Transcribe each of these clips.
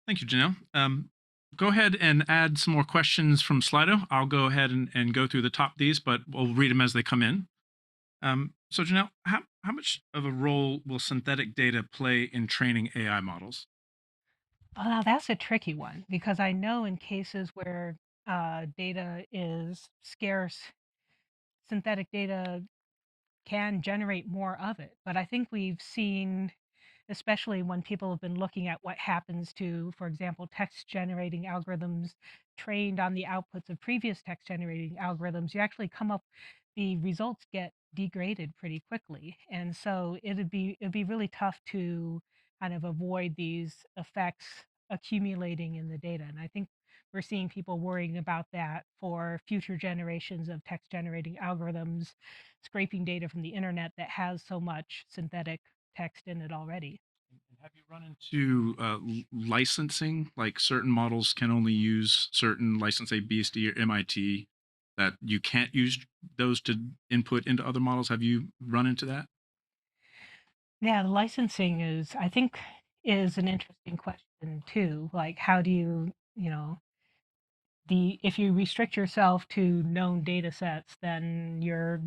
Thank you, Janelle. Go ahead and add some more questions from Slido. I'll go ahead and go through the top of these, but we'll read them as they come in. So, Janelle, how much of a role will synthetic data play in training AI models? Well, that's a tricky one because I know in cases where data is scarce, synthetic data can generate more of it. But I think we've seen, especially when people have been looking at what happens to, for example, text generating algorithms trained on the outputs of previous text generating algorithms, you actually come up, the results get degraded pretty quickly. And so it'd be really tough to kind of avoid these effects accumulating in the data. And I think we're seeing people worrying about that for future generations of text generating algorithms scraping data from the internet that has so much synthetic text in it already. And have you run into licensing? Like certain models can only use certain license, say BSD or MIT, that you can't use those to input into other models. Have you run into that? Yeah, the licensing is, I think, is an interesting question too. Like, how do the if you restrict yourself to known data sets, then your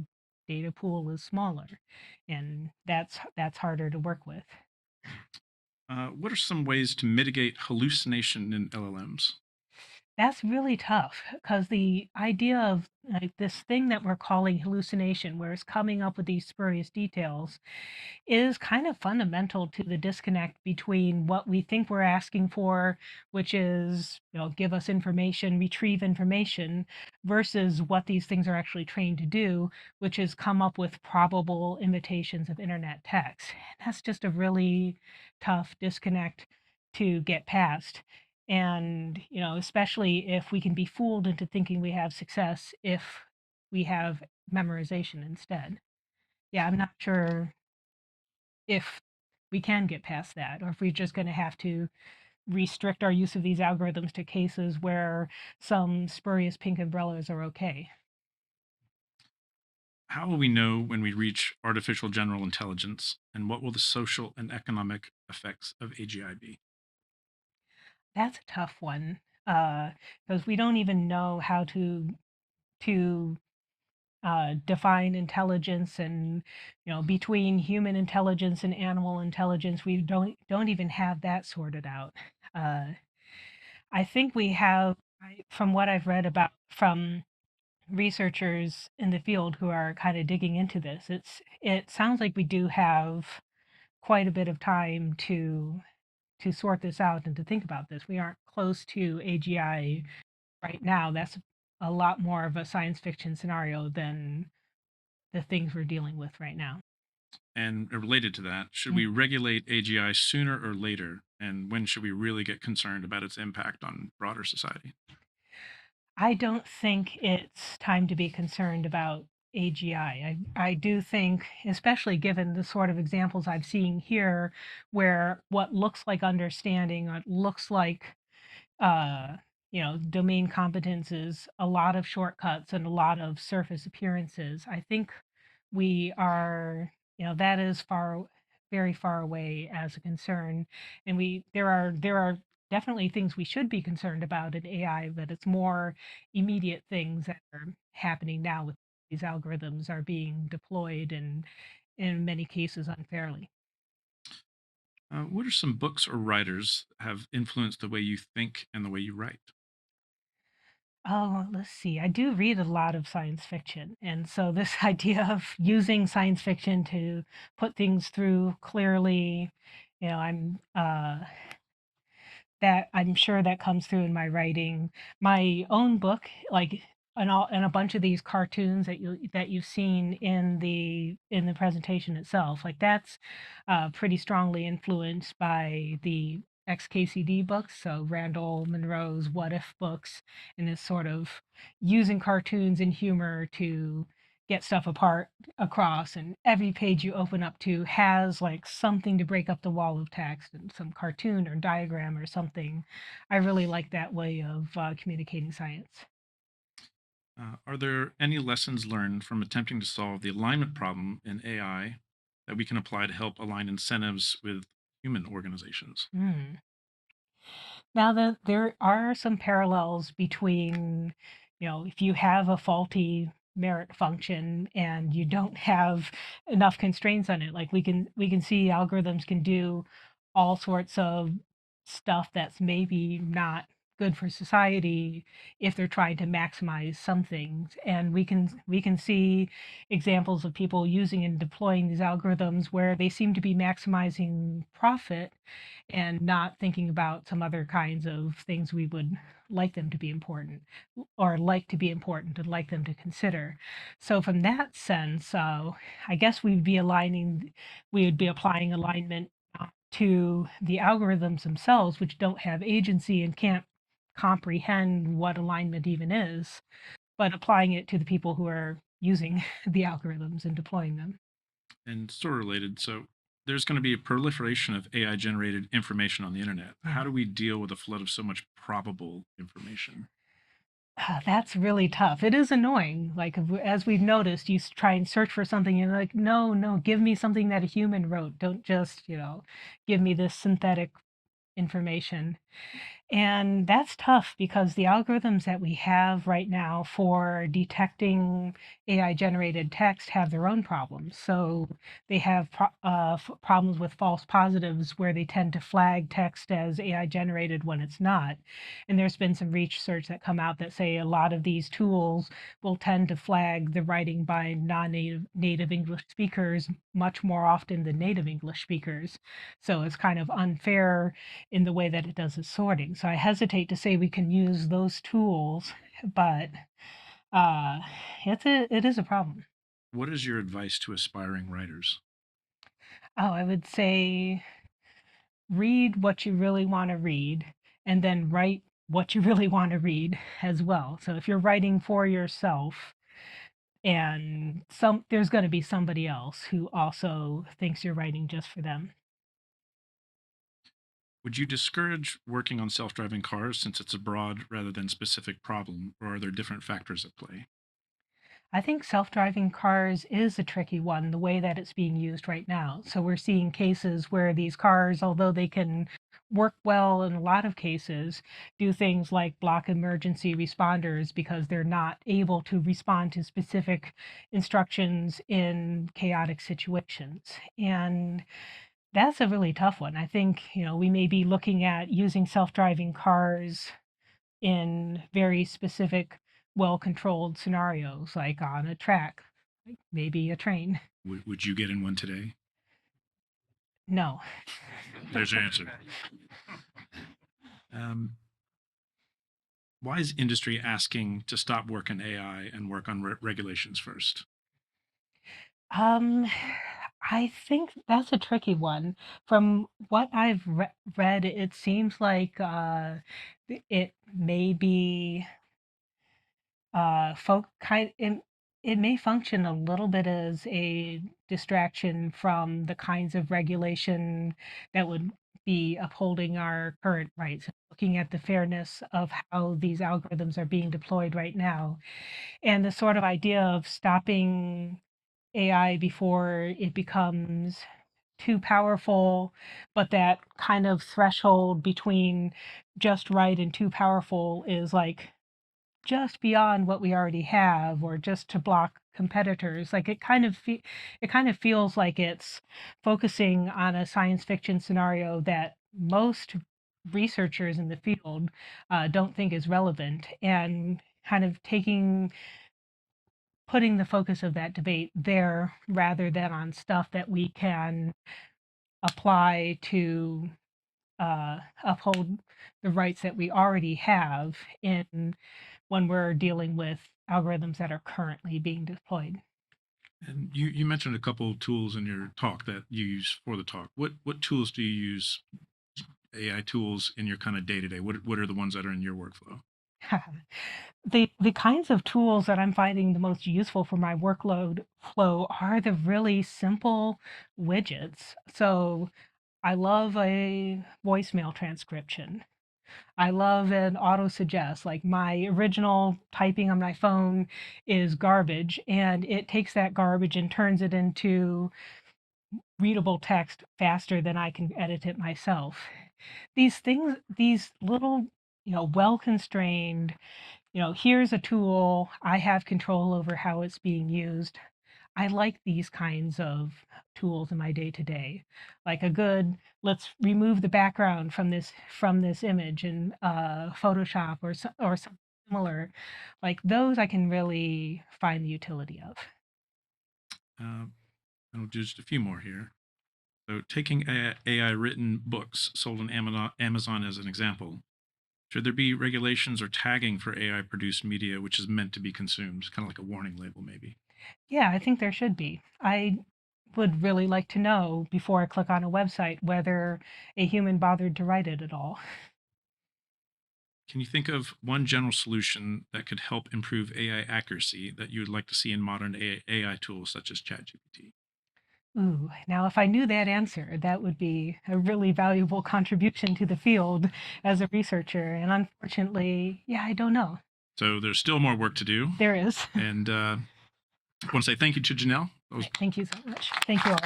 data pool is smaller, and that's harder to work with. What are some ways to mitigate hallucination in LLMs? That's really tough because the idea of like this thing that we're calling hallucination, where it's coming up with these spurious details, is kind of fundamental to the disconnect between what we think we're asking for, which is, give us information, retrieve information, versus what these things are actually trained to do, which is come up with probable imitations of internet text. That's just a really tough disconnect to get past. And, especially if we can be fooled into thinking we have success if we have memorization instead. Yeah, I'm not sure if we can get past that, or if we're just going to have to restrict our use of these algorithms to cases where some spurious pink umbrellas are okay. How will we know when we reach artificial general intelligence, and what will the social and economic effects of AGI be? That's a tough one because we don't even know how to define intelligence, and between human intelligence and animal intelligence, we don't even have that sorted out. Uh, I think we have, from what I've read about from researchers in the field who are kind of digging into this, it sounds like we do have quite a bit of time to sort this out and to think about this. We aren't close to AGI right now. That's a lot more of a science fiction scenario than the things we're dealing with right now. And related to that, should we Mm. regulate AGI sooner or later? And when should we really get concerned about its impact on broader society? I don't think it's time to be concerned about AGI. I do think, especially given the sort of examples I've seen here, where what looks like understanding, what looks like uh, domain competence is a lot of shortcuts and a lot of surface appearances. I think we are, that is very far away as a concern, and there are definitely things we should be concerned about in AI, but it's more immediate things that are happening now with these algorithms are being deployed and in many cases unfairly. What are some books or writers have influenced the way you think and the way you write? Oh, let's see. I do read a lot of science fiction. And so this idea of using science fiction to put things through clearly, I'm sure that comes through in my writing. My own book, like and a bunch of these cartoons that you've seen in the presentation itself, like that's pretty strongly influenced by the XKCD books, so Randall Munroe's What If books, and this sort of using cartoons and humor to get stuff apart across, and every page you open up to has like something to break up the wall of text and some cartoon or diagram or something. I really like that way of communicating science. Are there any lessons learned from attempting to solve the alignment problem in AI that we can apply to help align incentives with human organizations? Hmm. Now, there are some parallels between, if you have a faulty merit function and you don't have enough constraints on it, like we can see algorithms can do all sorts of stuff that's maybe not good for society if they're trying to maximize some things. And we can see examples of people using and deploying these algorithms where they seem to be maximizing profit and not thinking about some other kinds of things we would like them to be important or like to be important and like them to consider. So from that sense, I guess we would be applying alignment to the algorithms themselves, which don't have agency and can't comprehend what alignment even is, but applying it to the people who are using the algorithms and deploying them. And sort of related, so there's going to be a proliferation of AI generated information on the internet. How Yeah. do we deal with a flood of so much probable information? That's really tough. It is annoying. Like as we've noticed, you try and search for something, and you're like, no, no, give me something that a human wrote. Don't just, give me this synthetic information. And that's tough because the algorithms that we have right now for detecting AI generated text have their own problems. So they have problems with false positives where they tend to flag text as AI generated when it's not. And there's been some research that come out that say a lot of these tools will tend to flag the writing by non-native English speakers much more often than native English speakers. So it's kind of unfair in the way that it does its sorting. So I hesitate to say we can use those tools, but uh, it is a problem. What is your advice to aspiring writers? Oh, I would say read what you really want to read, and then write what you really want to read as well. So if you're writing for yourself, and there's going to be somebody else who also thinks you're writing just for them. Would you discourage working on self driving cars since it's a broad rather than specific problem, or are there different factors at play? I think self-driving cars is a tricky one, the way that it's being used right now. So we're seeing cases where these cars, although they can work well in a lot of cases, do things like block emergency responders because they're not able to respond to specific instructions in chaotic situations. And that's a really tough one. I think, we may be looking at using self-driving cars in very specific, well-controlled scenarios, like on a track, like maybe a train. Would you get in one today? No. There's your answer. Um, why is industry asking to stop work in AI and work on regulations first? Um, I think that's a tricky one. From what I've read, it seems like it may be it may function a little bit as a distraction from the kinds of regulation that would be upholding our current rights, looking at the fairness of how these algorithms are being deployed right now, and the sort of idea of stopping AI before it becomes too powerful, but that kind of threshold between just right and too powerful is like just beyond what we already have or just to block competitors. Like it kind of feels like it's focusing on a science fiction scenario that most researchers in the field don't think is relevant, and kind of putting the focus of that debate there rather than on stuff that we can apply to uphold the rights that we already have in when we're dealing with algorithms that are currently being deployed. And you mentioned a couple of tools in your talk that you use for the talk. What tools do you use, AI tools, in your kind of day to day? What are the ones that are in your workflow? The kinds of tools that I'm finding the most useful for my workload flow are the really simple widgets. So I love a voicemail transcription. I love an auto suggest. Like my original typing on my phone is garbage, and it takes that garbage and turns it into readable text faster than I can edit it myself. These things, these little, well constrained, here's a tool, I have control over how it's being used. I like these kinds of tools in my day to day. Like a good, let's remove the background from this image in Photoshop or something similar. Like those I can really find the utility of. And we'll do just a few more here. So, taking AI written books sold on Amazon as an example, should there be regulations or tagging for AI produced media which is meant to be consumed? Kind of like a warning label, maybe. Yeah, I think there should be. I would really like to know before I click on a website whether a human bothered to write it at all. Can you think of one general solution that could help improve AI accuracy that you would like to see in modern AI tools such as ChatGPT? Ooh, now if I knew that answer, that would be a really valuable contribution to the field as a researcher. And unfortunately, yeah, I don't know. So there's still more work to do. There is. And I want to say thank you to Janelle. That was Thank you so much. Thank you all.